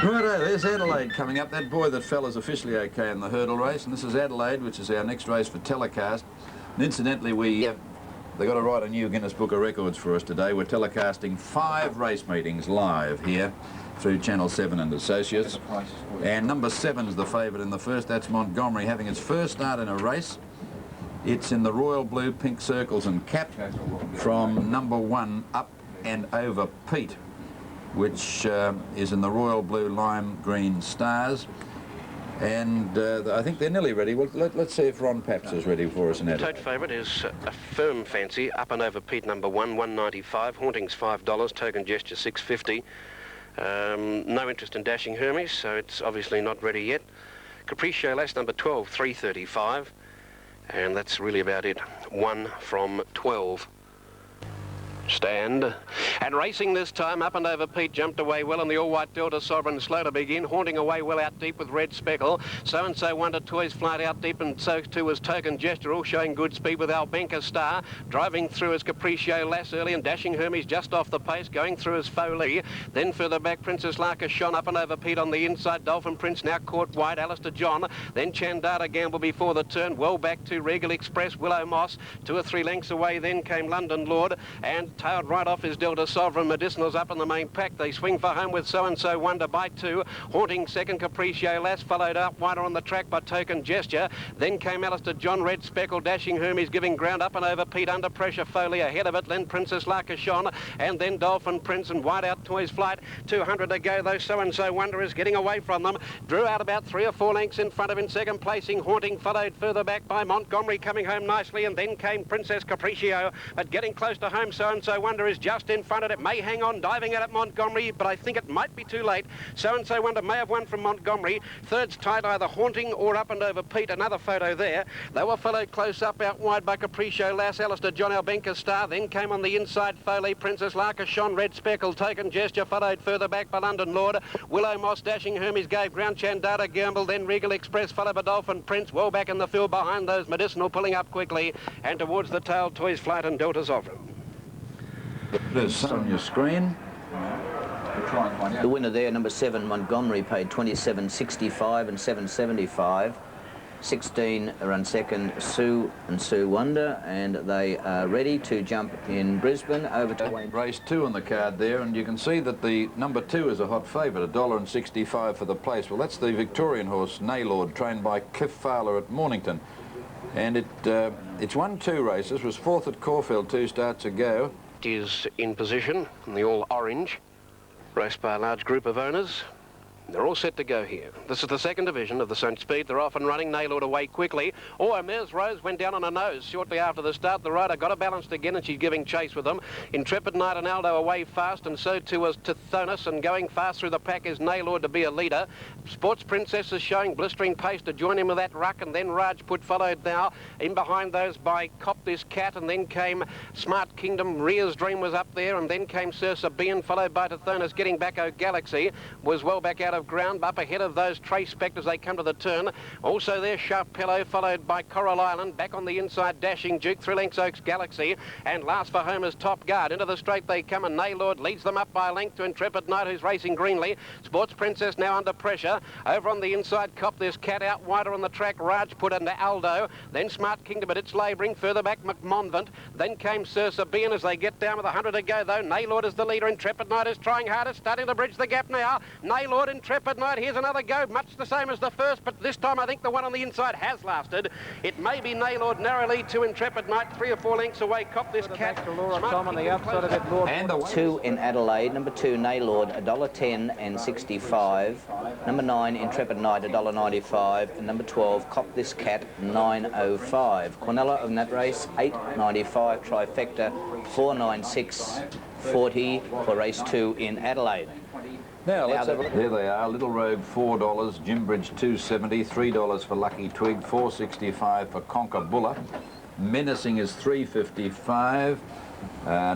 Righto, there's Adelaide coming up. That boy that fell is officially okay in the hurdle race, and this is Adelaide, which is our next race for telecast. And incidentally, they got to write a new Guinness Book of Records for us today. We're telecasting 5 race meetings live here through Channel 7 and Associates. And number 7's the favourite in the first. That's Montgomery having its first start in a race. It's in the royal blue, pink circles and cap from number 1 Up and Over Pete, which is in the royal blue, lime green stars. And I think they're nearly ready. Well, let's see if Ron Paps is ready for us in Adelaide. The tote favourite is a firm fancy, Up and Over Pete, number 1, $1.95. Haunting's $5, Token Gesture $6.50. No interest in Dashing Hermes, so it's obviously not ready yet. Capriccio Lass, number 12, $3.35. And that's really about it. 1 from 12. Stand. And racing this time, Up and Over Pete jumped away well, and the all-white Delta Sovereign slow to begin, haunting away well out deep with Red Speckle. So-and-so Wonder Toys flight out deep, and so too was Token Gesture, all showing good speed with Albenca Star. Driving through as Capriccio Lass early, and Dashing Hermes just off the pace, going through as Foley. Then further back, Princess Larka shone Up and Over Pete on the inside. Dolphin Prince now caught wide, Alistair John. Then Chandata Gamble before the turn, well back to Regal Express, Willow Moss. 2 or 3 lengths away, then came London Lord, and tailed right off is Delta Sovereign. Medicinal's up in the main pack. They swing for home with So-and-so Wonder by 2. Haunting second, Capriccio Lass, followed up wider on the track by Token Gesture. Then came Alistair John, Red Speckle, Dashing Hermes giving ground. Up and Over Pete, under pressure, Foley ahead of it. Then Princess Larka shone, and then Dolphin Prince and Wide Out Toys Flight. 200 to go, though. So-and-so Wonder is getting away from them. Drew out about 3 or 4 lengths in front of him, second placing. Haunting followed further back by Montgomery coming home nicely, and then came Princess Capriccio. But getting close to home, So-and-so Wonder is just in front of it. May hang on, diving at it, Montgomery, but I think it might be too late. So-and-so Wonder may have won from Montgomery. Third's tied either Haunting or Up and Over Pete. Another photo there. They were followed close up out wide by Capriccio Lass, Alistair John, Albenca Star. Then came on the inside Foley, Princess Larka shone, Red Speckle, Token Gesture, followed further back by London Lord. Willow Moss, Dashing Hermes gave ground, Chandata Gamble, then Regal Express, followed by Dolphin Prince, well back in the field behind those. Medicinal pulling up quickly, and towards the tail, Toys Flight and Delta Sovereign. There's on your screen. The winner there, number 7, Montgomery, paid $27.65 and $7.75. 16 run second, Sue and Sue Wonder, and they are ready to jump in Brisbane over to Race 2 on the card there, and you can see that the number 2 is a hot favourite, $1.65 for the place. Well, that's the Victorian horse, Naylord, trained by Cliff Fowler at Mornington. And it's won 2 races, was 4th at Caulfield 2 starts ago. Is in position in the all orange, raced by a large group of owners. They're all set to go here. This is the second division of the St. Speed. They're off and running. Naylord away quickly. Oh, Ms. Rose went down on her nose shortly after the start. The rider got her balanced again, and she's giving chase with them. Intrepid Knight and Aldo away fast, and so too was Tithonus, and going fast through the pack is Naylord to be a leader. Sports Princess is showing blistering pace to join him with that ruck, and then Rajput followed now. In behind those by Cop This Cat, and then came Smart Kingdom. Ria's Dream was up there, and then came Sir Sabian, followed by Tithonus. Getting back, O Galaxy was well back out of ground, up ahead of those Trace Spect as they come to the turn. Also there, Sharp Pillow, followed by Coral Island. Back on the inside, Dashing Duke, 3 lengths Oaks Galaxy, and last for home is Top Guard. Into the straight they come, and Naylord leads them up by a length to Intrepid Knight, who's racing greenly. Sports Princess now under pressure. Over on the inside, Cop This Cat, out wider on the track, Rajput under Aldo. Then Smart Kingdom, but it's labouring. Further back, McMonvant. Then came Sir Sabian as they get down with 100 to go, though. Naylord is the leader. Intrepid Knight is trying hardest, starting to bridge the gap now. Naylord, Intrepid Knight, here's another go, much the same as the first, but this time I think the one on the inside has lasted. It may be Naylord narrowly to Intrepid Knight, 3 or 4 lengths away. Cop This Cat. On the outside of it, Lord. And the 2 in Adelaide, number 2 Naylord, $1.10 and 65. Number 9 Intrepid Knight, $1.95, and number 12 Cop This Cat, $9.05. Cornella in that race, $8.95. Trifecta, $4.96.40 for race 2 in Adelaide. Now, there they are. Little Rogue, $4. Jimbridge, $2.70. $3 for Lucky Twig. $4.65 for Conquer Buller. Menacing is $3.55.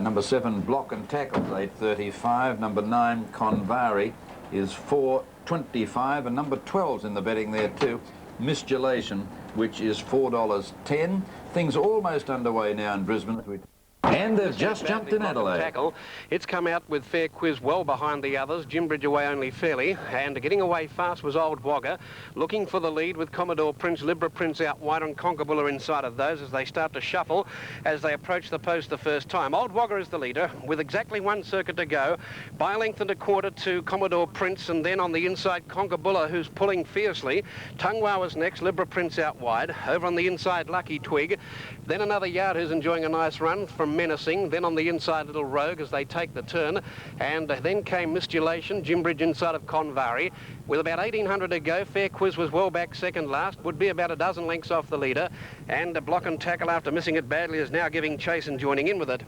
Number 7, Block and Tackles, $8.35. Number 9, Convari, is $4.25. And number 12's in the betting there too. Misgelation, which is $4.10. Things almost underway now in Brisbane. And they've just jumped in Adelaide. Tackle. It's come out with Fair Quiz well behind the others. Jimbridge away only fairly. And getting away fast was Old Wagga, looking for the lead with Commodore Prince, Libra Prince out wide, and Conkabulla inside of those as they start to shuffle as they approach the post the first time. Old Wagga is the leader with exactly 1 circuit to go. By a length and a quarter to Commodore Prince, and then on the inside Conkabulla, who's pulling fiercely. Tungwa was next, Libra Prince out wide. Over on the inside Lucky Twig. Then another yard who's enjoying a nice run from Menacing. Then on the inside Little Rogue as they take the turn. And then came Mistulation, Jimbridge inside of Convari. With about 1800 to go, Fair Quiz was well back second last, would be about a dozen lengths off the leader. And a Block and Tackle, after missing it badly, is now giving chase and joining in with it.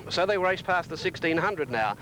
So they race past the 1600 now.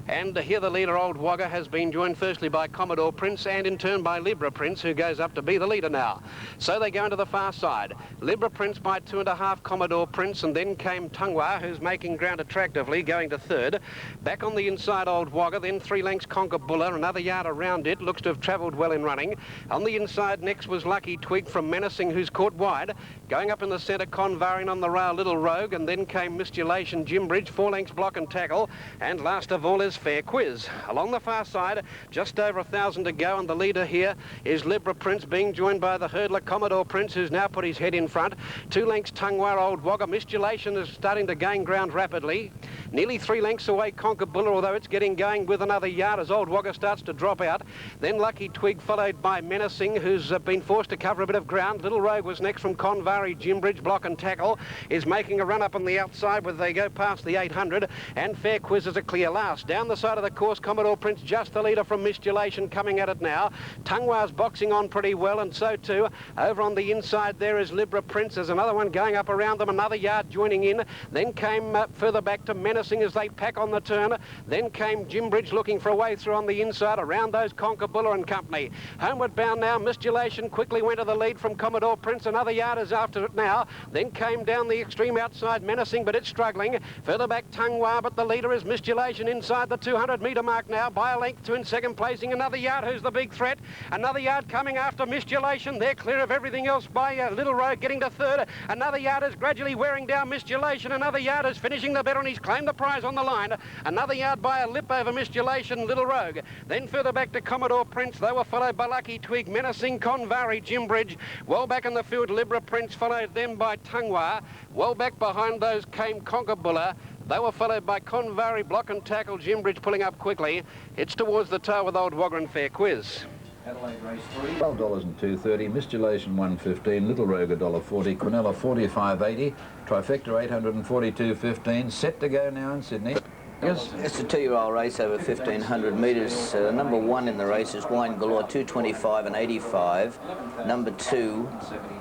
And here the leader, Old Wagga, has been joined firstly by Commodore Prince and in turn by Libra Prince, who goes up to be the leader now. So they go into the far side. Libra Prince by 2.5, Commodore Prince, and then came Tungwa, who's making ground attractively, going to third. Back on the inside, Old Wagga, then 3 lengths Conkabulla, another yard around it, looks to have travelled well in running. On the inside next was Lucky Twig from Menacing, who's caught wide. Going up in the centre, Convarin on the rail, Little Rogue, and then came Mistulation, Jimbridge, 4 lengths Block and Tackle, and last of all is Fair Quiz. Along the far side, just over 1,000 to go, and the leader here is Libra Prince, being joined by the hurdler Commodore Prince, who's now put his head in front. 2 lengths Tungwa, Old Wagga. Mistulation is starting to gain ground rapidly. Nearly 3 lengths away Conkabulla, although it's getting going with another yard as Old Wagga starts to drop out. Then Lucky Twig, followed by Menacing, who's been forced to cover a bit of ground. Little Rogue was next from Convari. Jimbridge, Block and Tackle, is making a run up on the outside where they go past the 800, and Fair Quiz is a clear last. Down the side of the course, Commodore Prince just the leader from Mistulation, coming at it now. Tungwa's boxing on pretty well, and so too over on the inside there is Libra Prince. There's another one going up around them, another yard joining in. Then came further back to Menacing as they pack on the turn. Then came Jimbridge looking for a way through on the inside around those Conkabulla and company. Homeward bound now, Mistulation quickly went to the lead from Commodore Prince. Another yard is after it now. Then came down the extreme outside Menacing, but it's struggling. Further back Tungwa, but the leader is Mistulation inside the 200-metre mark now by a length to in second placing. Another yard, who's the big threat. Another yard coming after Mistulation. They're clear of everything else by Little Rogue getting to third. Another yard is gradually wearing down Mistulation. Another yard is finishing the bet on. He's claimed the prize on the line. Another yard by a lip over Mistulation, Little Rogue. Then further back to Commodore Prince. They were followed by Lucky Twig, Menacing, Convari, Jimbridge. Well back in the field, Libra Prince followed them by Tungwa. Well back behind those came Conkabulla. They were followed by Convari, Block and Tackle, Jimbridge pulling up quickly. It's towards the tail with Old Wagga and Fair Quiz. Adelaide race 3. $12 and $2.30. Mistulation $1.15. Little Rogue $1.40. Quinella $45.80. Trifecta $842.15. Set to go now in Sydney. Yes. It's a 2-year-old race over 1,500 metres. Number 1 in the race is Wine Galore, 225 and 85. Number 2,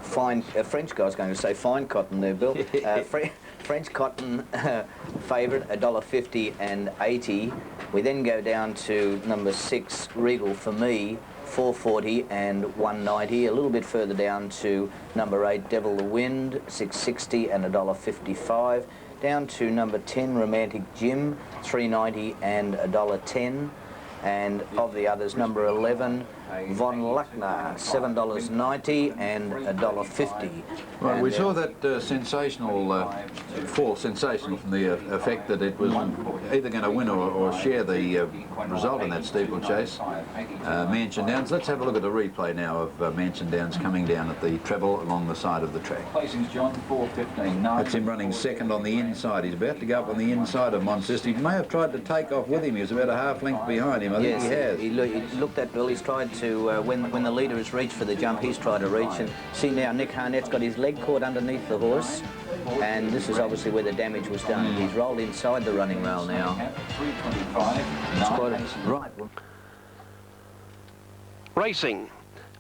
French guy, I was going to say Fine Cotton there, Bill. French Cotton favourite, $1.50 and 80. We then go down to number 6, Regal for Me, $4.40 and 190. A little bit further down to number 8, Devil the Wind, $6.60 and $1.55. Down to number 10, Romantic Jim, $3.90 and $1.10. And of the others, number 11, Von Luckner, $7.90 and $1.50. Right, we saw that sensational fall, sensational from the effect that it was either going to win or share the result in that steeplechase. Mansion Downs. Let's have a look at the replay now of Mansion Downs coming down at the treble along the side of the track. Placings, John, 4:15. That's him running second on the inside. He's about to go up on the inside of Monsist. He may have tried to take off with him. He was about a half length behind him. I think he has. He looked at Bill. He's tried to, when the leader has reached for the jump, he's tried to reach. And see now, Nick Harnett's got his leg caught underneath the horse. And this is obviously where the damage was done. He's rolled inside the running rail now. 3:25. Right. Racing.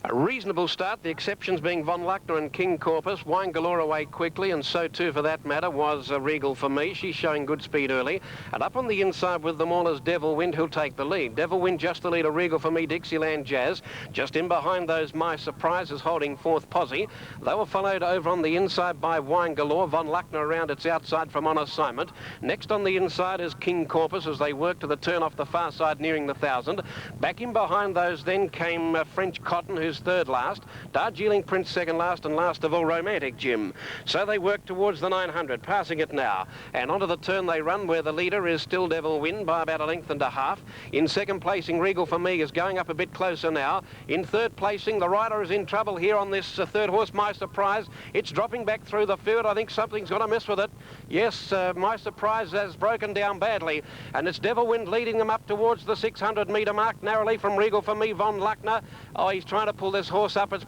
A reasonable start, the exceptions being Von Luckner and King Corpus. Wine Galore away quickly, and so too, for that matter, was Regal for Me. She's showing good speed early. And up on the inside with them all is Devil Wind, who'll take the lead. Devil Wind just the lead of Regal for Me, Dixieland Jazz. Just in behind those, My Surprise is holding fourth posse. They were followed over on the inside by Wine Galore. Von Luckner around its outside from On Assignment. Next on the inside is King Corpus as they work to the turn off the far side nearing the 1,000. Back in behind those then came French Cotton, who's is third last. Darjeeling Prince second last, and last of all Romantic Jim. So they work towards the 900, passing it now. And onto the turn they run, where the leader is Still Devil Wind by about a length and a half. In second placing, Regal for Me is going up a bit closer now. In third placing, the rider is in trouble here on this third horse, My Surprise. It's dropping back through the field. I think something's got to miss with it. Yes, My Surprise has broken down badly, and it's Devil Wind leading them up towards the 600-metre mark, narrowly from Regal for Me, Von Luckner. Oh, he's trying to pull this horse up. It's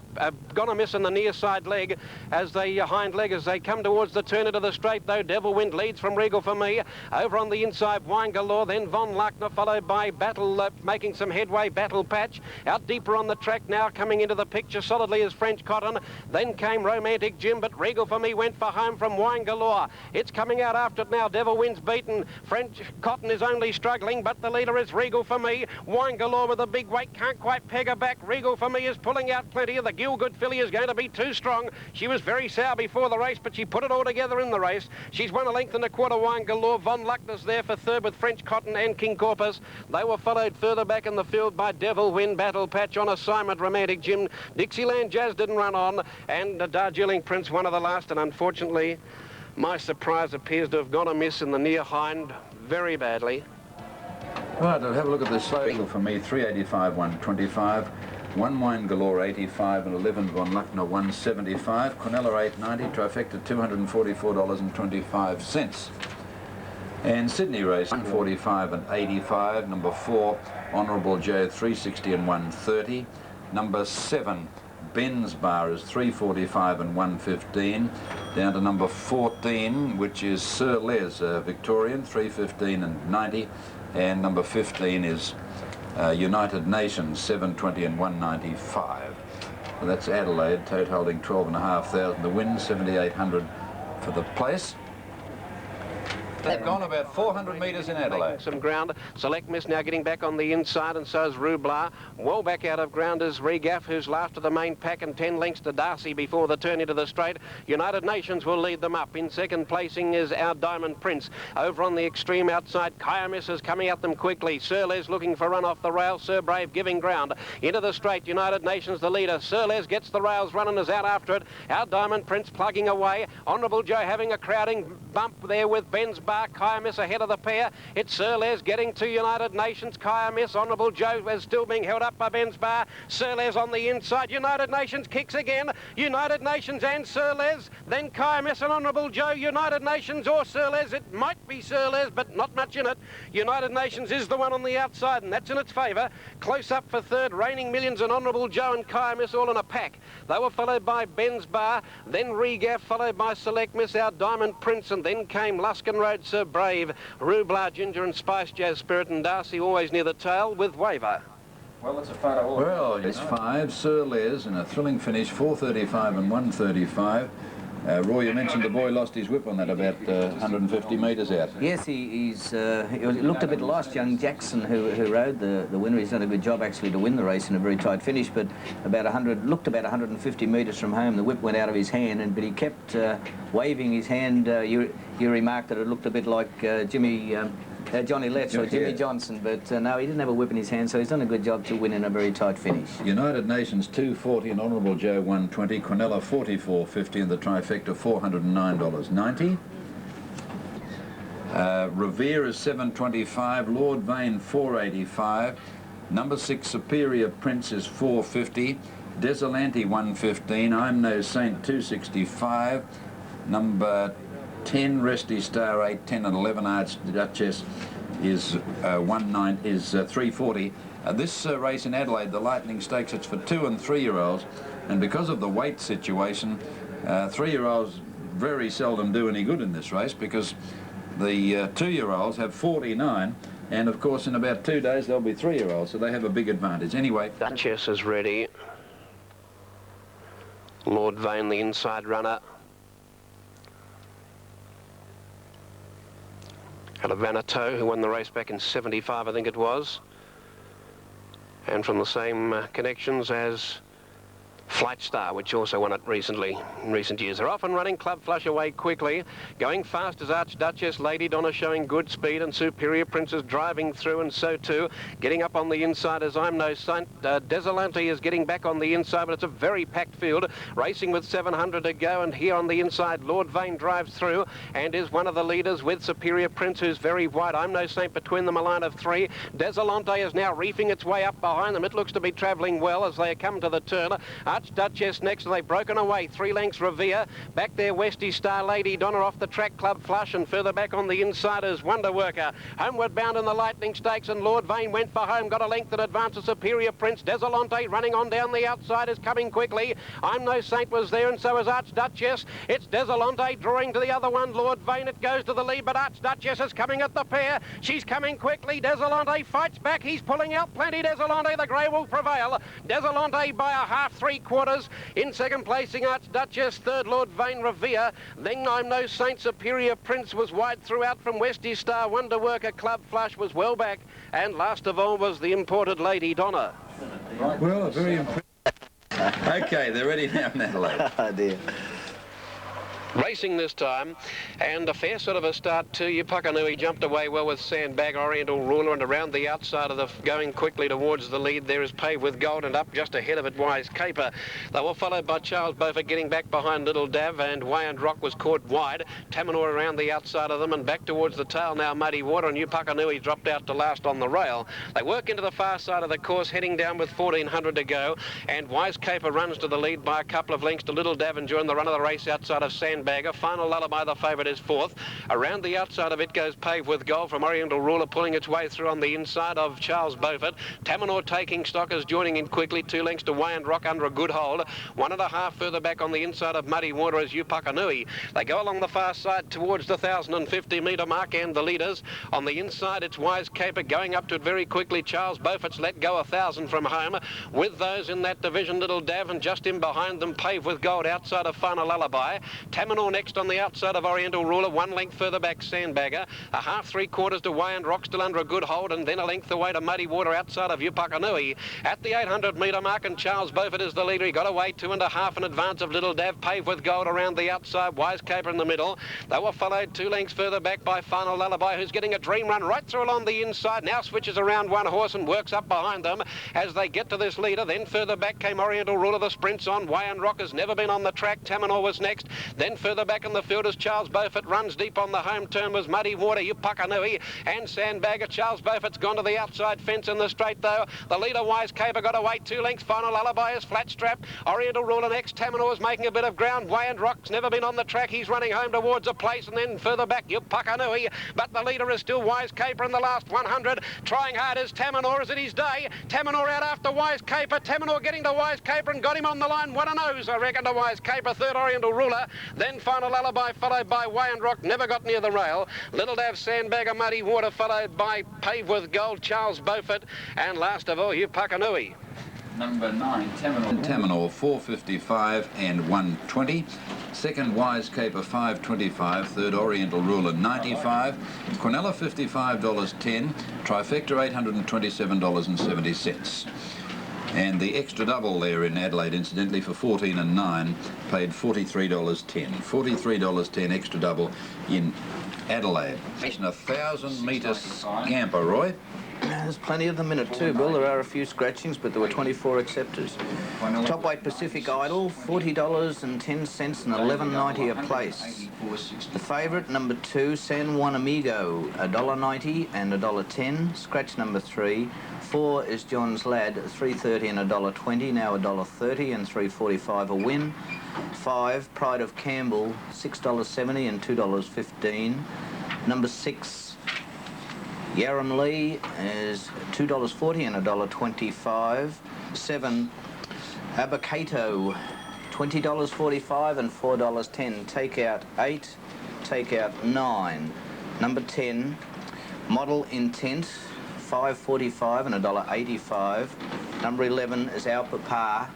gonna miss in the near side leg, as they hind leg, as they come towards the turn into the straight, though. Devil Wind leads from Regal for Me. Over on the inside, Wine Galore, then Von Luckner, followed by Battle, making some headway, Battle Patch. Out deeper on the track now, coming into the picture solidly is French Cotton. Then came Romantic Jim, but Regal for Me went for home from Wine Galore. It's coming out after it now. Devil Wind's beaten. French Cotton is only struggling, but the leader is Regal for Me. Wine Galore with a big weight, can't quite peg her back. Regal for Me is pulling out plenty. The Gilgood filly is going to be too strong. She was very sour before the race, but she put it all together in the race. She's won a length and a quarter. Wine Galore. Von Luckner's there for third with French Cotton and King Corpus. They were followed further back in the field by Devil Wind, Battle Patch, on assignment, Romantic Jim. Dixieland Jazz didn't run on, and Darjeeling Prince one of the last, and unfortunately My Surprise appears to have gone amiss in the near hind very badly. Right, I'll have a look at this Regal for Me, 385, 125. 1 Wine Galore 85 and 11 Von Luckner 175. Quinella 890, trifecta $244.25. And Sydney race 145 and 85. Number 4 Honourable Joe 360 and 130. Number 7 Ben's Bar is 345 and 115. Down to number 14, which is Sir Les Victorian, 315 and 90. And number 15 is United Nations, 720 and 195. So that's Adelaide, tote holding 12,500. The win, 7,800 for the place. They've gone about 400 metres in Adelaide. Some ground. Select Miss now getting back on the inside, and so is Rublar. Well back out of ground is Regaff, who's last of the main pack, and 10 lengths to Darcy before the turn into the straight. United Nations will lead them up. In second placing is our Diamond Prince. Over on the extreme outside, Kyamis is coming at them quickly. Sir Les looking for run off the rail. Sir Brave giving ground. Into the straight, United Nations the leader. Sir Les gets the rails running, is out after it. Our Diamond Prince plugging away. Honourable Joe having a crowding bump there with Ben's Bar. Kyamis ahead of the pair. It's Sir Les getting to United Nations. Kyamis, Honourable Joe is still being held up by Ben's Bar. Sir Les on the inside. United Nations kicks again. United Nations and Sir Les. Then Kyamis and Honourable Joe. United Nations or Sir Les. It might be Sir Les, but not much in it. United Nations is the one on the outside, and that's in its favour. Close up for third, Reigning Millions and Honourable Joe and Kyamis all in a pack. They were followed by Ben's Bar, then Regaff, followed by Select Miss, our Diamond Prince, and then came Luskin Road, Sir Brave, Rublar, Ginger and Spice, Jazz Spirit, and Darcy always near the tail with Waver. Well, it's a photo. Well, it's 5, Sir Les, in a thrilling finish, 435 and 135. Roy, you mentioned the boy lost his whip on that about 150 metres out. Yes, he looked a bit lost, young Jackson, who rode the winner. He's done a good job actually to win the race in a very tight finish, but looked about 150 metres from home. The whip went out of his hand, but he kept waving his hand. You remarked that it looked a bit like Johnny Letts or Jimmy Johnson, but no, he didn't have a whip in his hand, so he's done a good job to win in a very tight finish. United Nations 240 and Honourable Joe 120, Quinella 44.50 and the trifecta $409.90. Revere is 725, Lord Vane 485, number 6 Superior Prince is 450, Desolante 115, I'm No Saint 265, number 10 Resty Star 8, 10 and 11 Archduchess is 340. This race in Adelaide, the Lightning Stakes, it's for 2 and 3-year-olds, and because of the weight situation, 3-year-olds very seldom do any good in this race because the 2-year-olds have 49, and of course in about 2 days they'll be 3-year-olds, so they have a big advantage. Anyway, Duchess is ready. Lord Vane, the inside runner. Out of Vanuatu, who won the race back in 75, I think it was. And from the same connections as Flight Star, which also won it recently, in recent years. They're off and running. Club Flush away quickly. Going fast as Archduchess. Lady Donna showing good speed, and Superior Princess driving through, and so too. Getting up on the inside as I'm No Saint. Desolante is getting back on the inside, but it's a very packed field. Racing with 700 to go, and here on the inside, Lord Vane drives through and is one of the leaders with Superior Prince, who's very wide. I'm No Saint between them, a line of 3. Desolante is now reefing its way up behind them. It looks to be travelling well as they come to the turn. Archduchess next, and they've broken away. 3 lengths Revere. Back there, Westy Star, Lady Donna off the track, Club Flush, and further back on the inside is Wonder Worker. Homeward bound in the Lightning Stakes, and Lord Vane went for home, got a length in advance of Superior Prince. Desolante running on down the outside is coming quickly. I'm No Saint was there, and so is Archduchess. It's Desolante drawing to the other one. Lord Vane, it goes to the lead, but Archduchess is coming at the pair. She's coming quickly. Desolante fights back. He's pulling out plenty. Desolante, the grey will prevail. Desolante by a half, 3/4. In second placing, Archduchess. Third, Lord Vane, Revere. Then I'm No Saint. Superior Prince was wide throughout from Westy Star. Wonder Worker, Club Flush was well back. And last of all was the imported Lady Donna. Well, very impressive. Okay, they're ready now in Adelaide. Oh dear. Racing this time, and a fair sort of a start too. Yupakanui jumped away well with Sandbag, Oriental Ruler, and around the outside of the going quickly towards the lead there is Paved with Gold, and up just ahead of it Wise Caper. They were followed by Charles Beaufort getting back behind Little Dav, and Way and Rock was caught wide. Tamanor around the outside of them, and back towards the tail now Muddy Water, and Yupakanui dropped out to last on the rail. They work into the far side of the course, heading down with 1400 to go, and Wise Caper runs to the lead by a couple of lengths to Little Dav, enjoying the run of the race outside of Sandbagger. Final Lullaby, the favourite, is 4th. Around the outside of it goes Paved with Gold from Oriental Ruler, pulling its way through on the inside of Charles Beaufort. Tamanor taking stock is joining in quickly, 2 lengths to Way and Rock under a good hold. 1.5 further back on the inside of Muddy Water is Yupakanui. They go along the far side towards the 1,050 metre mark, and the leaders. On the inside, it's Wise Caper going up to it very quickly. Charles Beaufort's let go 1,000 from home. With those in that division, Little Dav, and just in behind them, Paved with Gold outside of Final Lullaby. Tamanor next on the outside of Oriental Ruler, 1 length further back Sandbagger. A half, 3/4 to Way and Rock, still under a good hold, and then a length away to Muddy Water outside of Yupakanui. At the 800 metre mark, and Charles Beaufort is the leader. He got away 2.5 in advance of Little Dav. Paved with Gold around the outside, Wise Caper in the middle. They were followed 2 lengths further back by Final Lullaby, who's getting a dream run right through along the inside. Now switches around one horse and works up behind them as they get to this leader. Then further back came Oriental Ruler. The sprints on. Way and Rock has never been on the track. Tamanor was next. Then further back in the field as Charles Beaufort runs deep on the home turn was Muddy Water, Yupakanui, and Sandbagger. Charles Beaufort's gone to the outside fence in the straight though. The leader Wise Caper got away 2 lengths. Final Lullaby is flat strapped. Oriental Ruler next. Tamanor is making a bit of ground. Way and Rock's never been on the track. He's running home towards a place, and then further back Yupakanui. But the leader is still Wise Caper in the last 100. Trying hard is Tamanor. Is it his day? Tamanor out after Wise Caper. Tamanor getting to Wise Caper and got him on the line. 1 nose, I reckon, to Wise Caper. Third Oriental Ruler. Then Final Lullaby followed by Way and Rock, never got near the rail. Little Dav, Sandbagger, Muddy Water, followed by Paved with Gold, Charles Beaufort, and last of all, Yupakanui. Number 9, Tamanor. Tamanor, 455 and 120. Second, Wise Caper, 525. Third, Oriental Ruler, 95. Quinella, $55.10. Trifecta, $827.70. And the extra double there in Adelaide, incidentally, for 14 and 9, paid $43.10. $43.10 extra double in Adelaide. It's a 1,000-metre scamper, Roy. There's plenty of them in it too, Bill. There are a few scratchings, but there were 24 acceptors. Top weight Pacific Idol, $40.10 and $11.90 a place. The favourite, number 2, San Juan Amigo, $1.90 and $1.10. Scratch number 3. 4 is John's Lad, $3.30 and $1.20, now $1.30 and $3.45 a win. 5, Pride of Campbell, $6.70 and $2.15. Number 6, Yaram Lee is $2.40 and $1.25. 7, Abacato, $20.45 and $4.10. Take out 8, take out 9. Number 10, Model Intent, $5.45 and $1.85. Number 11 is Our Papa,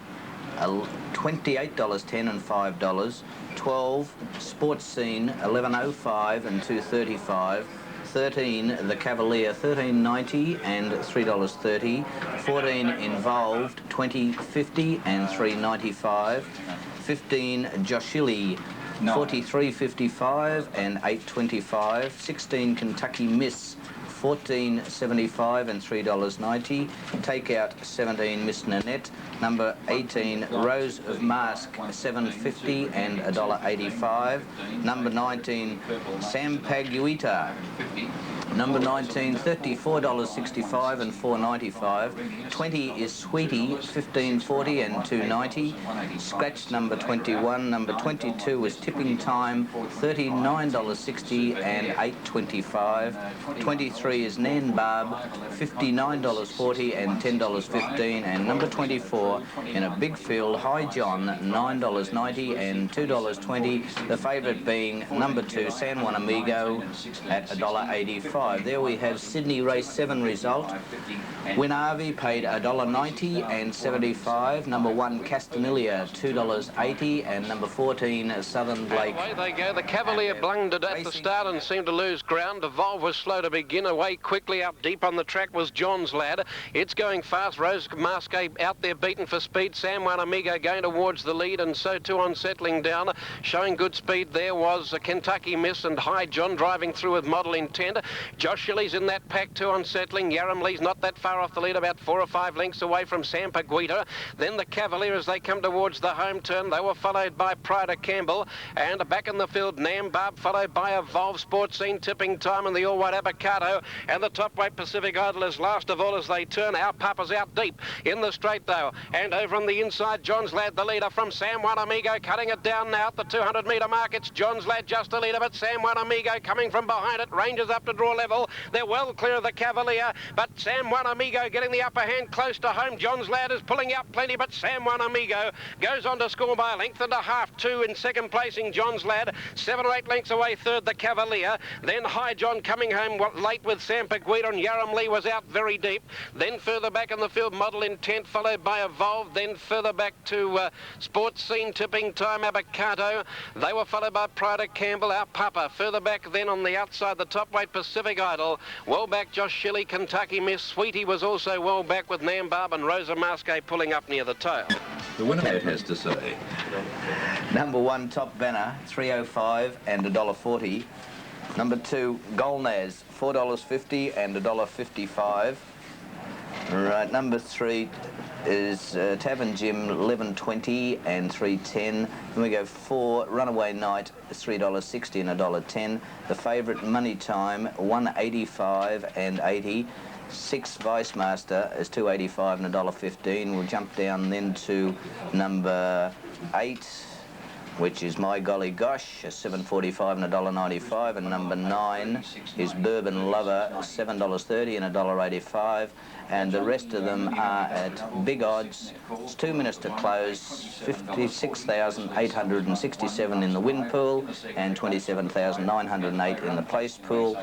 $28.10 and $5. 12, Sports Scene, $11.05 and $2.35. 13, the Cavalier, $13.90 and $3.30. 14, Involved, $20.50 and $3.95. 15, Joshilly, $43.55 and $8.25. 16, Kentucky Miss, $14.75 and $3.90. Takeout 17, Miss Nanette. Number 18, Rose of Mask, $7.50 and $1.85. Number 19, Sampaguita. Number 19, $34.65 and $4.95. 20 is Sweetie, $15.40 and $2.90. Scratch number 21. Number 22 is Tipping Time, $39.60 and $8.25. 23 is Nan Barb, $59.40 and $10.15. And number 24 in a big field, High John, $9.90 and $2.20. The favourite being number 2, San Juan Amigo, at $1.85. There we have Sydney Race 7 result. Winavi paid $1.90 and 75. Number 1, Castanilla, $2.80, and number 14, Southern Blake. Away they go. The Cavalier blundered at the start and seemed to lose ground. Evolve was slow to begin. Away quickly up deep on the track was John's Lad. It's going fast. Rose Masque out there beaten for speed. San Juan Amigo going towards the lead, and so too on settling down. Showing good speed there was Kentucky Miss and High John driving through with Model Intent. Josh Shilley's in that pack too on settling. Yaramlee's not that far off the lead, about 4 or 5 lengths away from Sampaguita. Then the Cavalier as they come towards the home turn. They were followed by Pride of Campbell, and back in the field Nam Barb, followed by Evolve, Sports Scene, Tipping Time, and the all-white Avocado, and the top weight Pacific Idol is last of all as they turn. Our Papa's out deep in the straight though, and over on the inside John's Lad the leader from San Juan Amigo, cutting it down now at the 200 metre mark. It's John's Lad just a leader, but San Juan Amigo coming from behind it, ranges up to draw level. They're well clear of the Cavalier, but San Juan Amigo getting the upper hand close to home. John's Lad is pulling out plenty, but San Juan Amigo goes on to score by a length and a half. 2 in second placing John's Lad, 7 or 8 lengths away third the Cavalier. Then High John coming home late with Sampaguita, and Yaramlee was out very deep. Then further back in the field Model Intent, followed by Evolve. Then further back to Sports Scene, Tipping Time, Avocado. They were followed by Pride of Campbell, Our Papa. Further back then on the outside the top weight Pacific Idol. Well back Josh Shilley, Kentucky Miss. Sweetie was also well back with Nam Barb and Rosa Masque pulling up near the tail. The winner, it has to say. Number 1, Top Banner, $3.05 and $1.40. Number 2, Golnaz, $4.50 and $1.55. Right, number 3 is Tavern Jim, $11.20 and $3.10. Then we go 4, Runaway Night, $3.60 and $1.10. The favourite Money Time, $1.85 and $80. 6, Vice Master is $2.85 and $1.15. We'll jump down then to number 8, which is My Golly Gosh, $7.45 and $1.95, and number 9 is Bourbon Lover, $7.30 and $1.85, and the rest of them are at big odds. It's 2 minutes to close, 56,867 in the win pool and 27,908 in the place pool.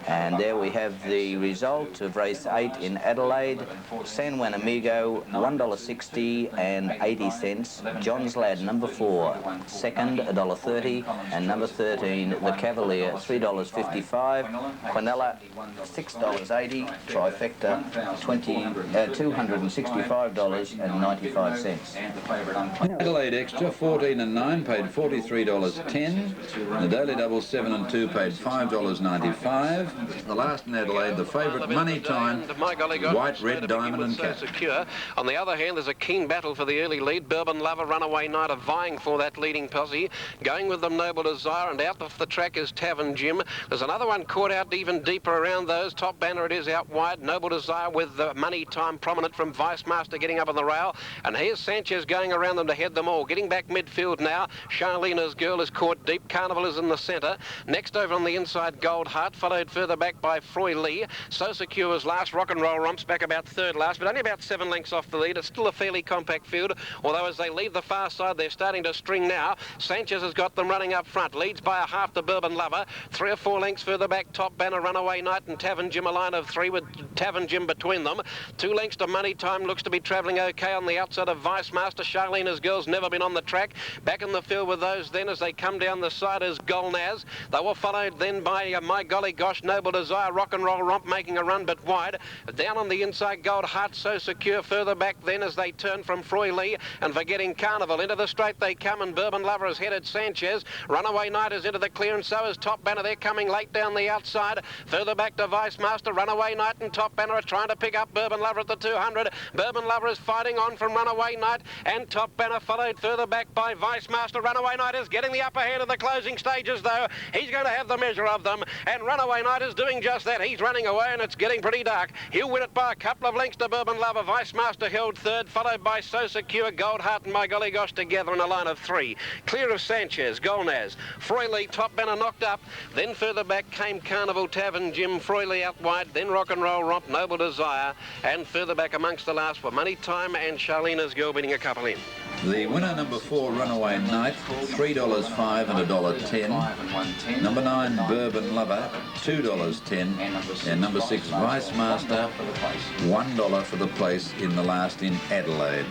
And there we have the result of race 8 in Adelaide. San Juan Amigo, $1.60 and 80 cents. John's Lad, number 4, second, $1.30, and number 13, the Cavalier, $3.55. Quinella, $6.80. Trifecta, $265.95. Adelaide Extra, 14 and 9, paid $43.10. The Daily Double, 7 and 2, paid $5.95. The last in Adelaide, the favourite Money Time, White, Red, Diamond and Cat. Secure. On the other hand, there's a keen battle for the early lead. Bourbon Lover, Runaway Night are vying for that leading posse. Going with them Noble Desire, and out off the track is Tavern Jim. There's another one caught out even deeper around those. Top Banner it is out wide. Noble Desire with the Money Time prominent from Vice Master getting up on the rail. And here's Sanchez going around them to head them all. Getting back midfield now. Charlena's Girl is caught deep. Carnival is in the centre. Next over on the inside, Gold Heart, followed further back by Froy Lee. So Secure is last. Rock and Roll Romps back about third last, but only about 7 lengths off the lead. It's still a fairly compact field, although as they leave the far side, they're starting to string now. now. Sanchez has got them running up front. Leads by a half to Bourbon Lover. 3 or 4 lengths further back, Top Banner, Runaway Night and Tavern Jim, a line of 3 with Tavern Jim between them. 2 lengths to Money Time, looks to be travelling okay on the outside of Vice Master. Charlena's Girl's never been on the track. Back in the field with those then as they come down the side is Golnaz. They were followed then by My Golly Gosh, Noble Desire, Rock and Roll Romp making a run but wide. Down on the inside, Gold Heart So Secure further back then as they turn from Froy Lee and forgetting Carnival. Into the straight they come and Bourbon Lover has headed Sanchez. Runaway Night is into the clear and so is Top Banner. They're coming late down the outside. Further back to Vice Master. Runaway Night and Top Banner are trying to pick up Bourbon Lover at the 200. Bourbon Lover is fighting on from Runaway Night and Top Banner followed further back by Vice Master. Runaway Night is getting the upper hand of the closing stages though. He's going to have the measure of them and Runaway Night is doing just that. He's running away and it's getting pretty dark. He'll win it by a couple of lengths to Bourbon Lover. Vice Master held third, followed by So Secure, Gold Heart and My Golly Gosh together in a line of 3. Clear of Sanchez, Golnaz, Froy Lee, Top Banner knocked up. Then further back came Carnival, Tavern Jim, Froy Lee out wide, then Rock and Roll Romp, Noble Desire, and further back amongst the last were Money Time and Charlena's Girl beating a couple in. The winner, number 4, Runaway Night, $3.05 and $1.10. Number 9, Bourbon Lover, $2.10. And number 6, Vice Master, $1 for the place in the last in Adelaide.